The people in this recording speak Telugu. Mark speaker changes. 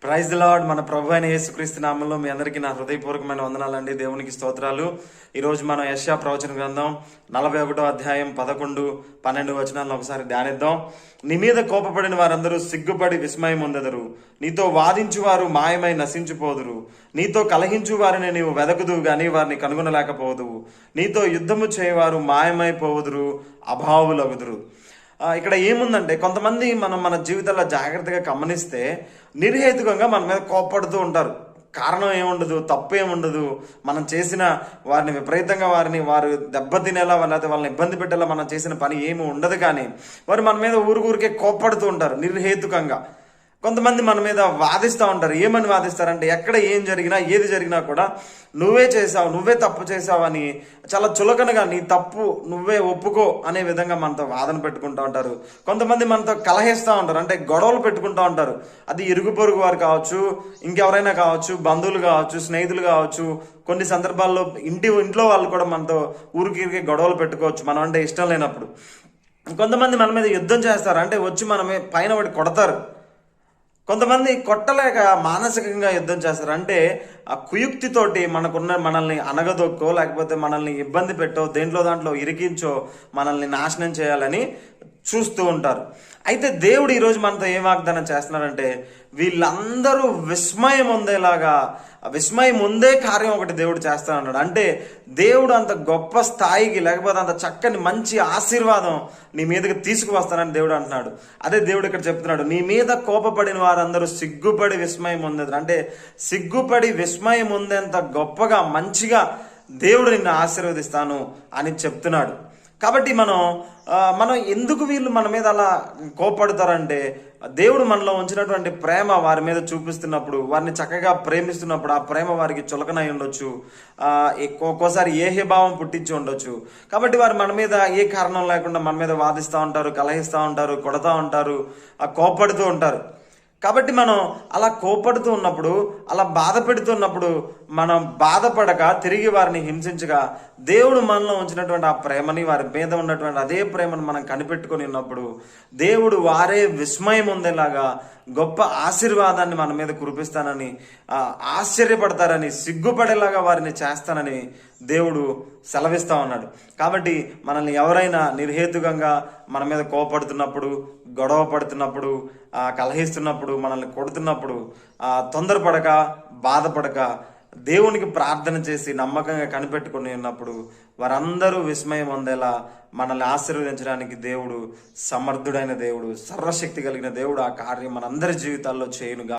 Speaker 1: Praise the lord. మన ప్రభు అయిన యేసుక్రీస్తు నామంలో మీ అందరికీ నా హృదయపూర్వకమైన వందనాలండి. దేవునికి స్తోత్రాలు. ఈరోజు మనం యెషయా ప్రవచన గ్రంథం 41వ అధ్యాయం 11, 12 వచనాలను ఒకసారి ధ్యానిద్దాం. నీ మీద కోపపడిన వారందరూ సిగ్గుపడి విస్మయం పొందెదరు. నీతో వాదించువారు మాయమై నశించిపోదురు. నీతో కలహించు వారిని నీవు వెదకుదువు గాని వారిని కనుగొనలేకపోదువు. నీతో యుద్ధము చేయవారు మాయమైపోవుదురు, అభావులగుదురు. ఇక్కడ ఏముందంటే, కొంతమంది మన జీవితాల్లో జాగ్రత్తగా గమనిస్తే నిర్హేతుకంగా మన మీద కోప్పడుతూ ఉంటారు. కారణం ఏముండదు, తప్పు ఏముండదు. మనం చేసిన వారిని విపరీతంగా వారు దెబ్బతినేలా, లేకపోతే వాళ్ళని ఇబ్బంది పెట్టేలా మనం చేసిన పని ఏమి ఉండదు. కానీ వారు మన మీద ఊరికే కోప్పడుతూ ఉంటారు నిర్హేతుకంగా. కొంతమంది మన మీద వాదిస్తూ ఉంటారు. ఏమని వాదిస్తారంటే, ఎక్కడ ఏం జరిగినా ఏది జరిగినా కూడా నువ్వే చేసావు, నువ్వే తప్పు చేసావు అని చాలా చులకనగా నీ తప్పు నువ్వే ఒప్పుకో అనే విధంగా మనతో వాదన పెట్టుకుంటూ ఉంటారు. కొంతమంది మనతో కలహిస్తూ ఉంటారు, అంటే గొడవలు పెట్టుకుంటూ ఉంటారు. అది ఇరుగు పొరుగు వారు కావచ్చు, ఇంకెవరైనా కావచ్చు, బంధువులు కావచ్చు, స్నేహితులు కావచ్చు. కొన్ని సందర్భాల్లో ఇంట్లో వాళ్ళు కూడా మనతో ఊరికి గొడవలు పెట్టుకోవచ్చు, మనం అంటే ఇష్టం లేనప్పుడు. కొంతమంది మన మీద యుద్ధం చేస్తారు, అంటే వచ్చి మనమే పైన పడి కొడతారు. కొంతమంది కొట్టలేక మానసికంగా యుద్ధం చేస్తారు, అంటే ఆ కుయుక్తితోటి మనల్ని అనగదొక్కో, లేకపోతే మనల్ని ఇబ్బంది పెట్టో, దాంట్లో ఇరికించో మనల్ని నాశనం చేయాలని చూస్తూ ఉంటారు. అయితే దేవుడు ఈరోజు మనతో ఏం వాగ్దానం చేస్తున్నాడంటే, వీళ్ళందరూ విస్మయం ఉందే కార్యం ఒకటి దేవుడు చేస్తానన్నాడు. అంటే దేవుడు అంత గొప్ప స్థాయికి, లేకపోతే అంత చక్కని మంచి ఆశీర్వాదం నీ మీదకి తీసుకువస్తానని దేవుడు అంటున్నాడు. అదే దేవుడు ఇక్కడ చెప్తున్నాడు, నీ మీద కోపపడిన వారందరూ సిగ్గుపడి విస్మయం పొందేది. అంటే సిగ్గుపడి విస్మయం పొందేంత గొప్పగా మంచిగా దేవుడు నిన్ను ఆశీర్వదిస్తాను అని చెప్తున్నాడు. కాబట్టి మనం ఎందుకు వీళ్ళు మన మీద అలా కోపడతారంటే, దేవుడు మనలో ఉంచినటువంటి ప్రేమ వారి మీద చూపిస్తున్నప్పుడు, వారిని చక్కగా ప్రేమిస్తున్నప్పుడు ఆ ప్రేమ వారికి చులకనై ఉండొచ్చు, ఒక్కోసారి ఏహ్యభావం పుట్టించి ఉండొచ్చు. కాబట్టి వారు మన మీద ఏ కారణం లేకుండా మన మీద వాదిస్తూ ఉంటారు, కలహిస్తూ ఉంటారు, కొడతా ఉంటారు, కోపడుతూ ఉంటారు. కాబట్టి మనం అలా కోపడుతూ ఉన్నప్పుడు, అలా బాధ పెడుతున్నప్పుడు మనం బాధపడక తిరిగి వారిని హింసించగా, దేవుడు మనలో ఉంచినటువంటి ఆ ప్రేమని, వారి మీద ఉన్నటువంటి అదే ప్రేమను మనం కనిపెట్టుకొని ఉన్నప్పుడు దేవుడు వారే విస్మయం ఉండేలాగా గొప్ప ఆశీర్వాదాన్ని మన మీద కురిపిస్తానని, ఆశ్చర్యపడతారని, సిగ్గుపడేలాగా వారిని చేస్తానని దేవుడు సెలవిస్తా ఉన్నాడు. కాబట్టి మనల్ని ఎవరైనా నిర్హేతుకంగా మన మీద కోపడుతున్నప్పుడు, గొడవ పడుతున్నప్పుడు, కలహిస్తున్నప్పుడు, మనల్ని కొడుతున్నప్పుడు తొందరపడక, బాధపడక దేవునికి ప్రార్థన చేసి నమ్మకంగా కనిపెట్టుకుని ఉన్నప్పుడు వారందరూ విస్మయం పొందేలా మనల్ని ఆశీర్వదించడానికి దేవుడు సమర్థుడైన దేవుడు, సర్వశక్తి కలిగిన దేవుడు ఆ కార్యం మనందరి జీవితాల్లో చేయునుగా.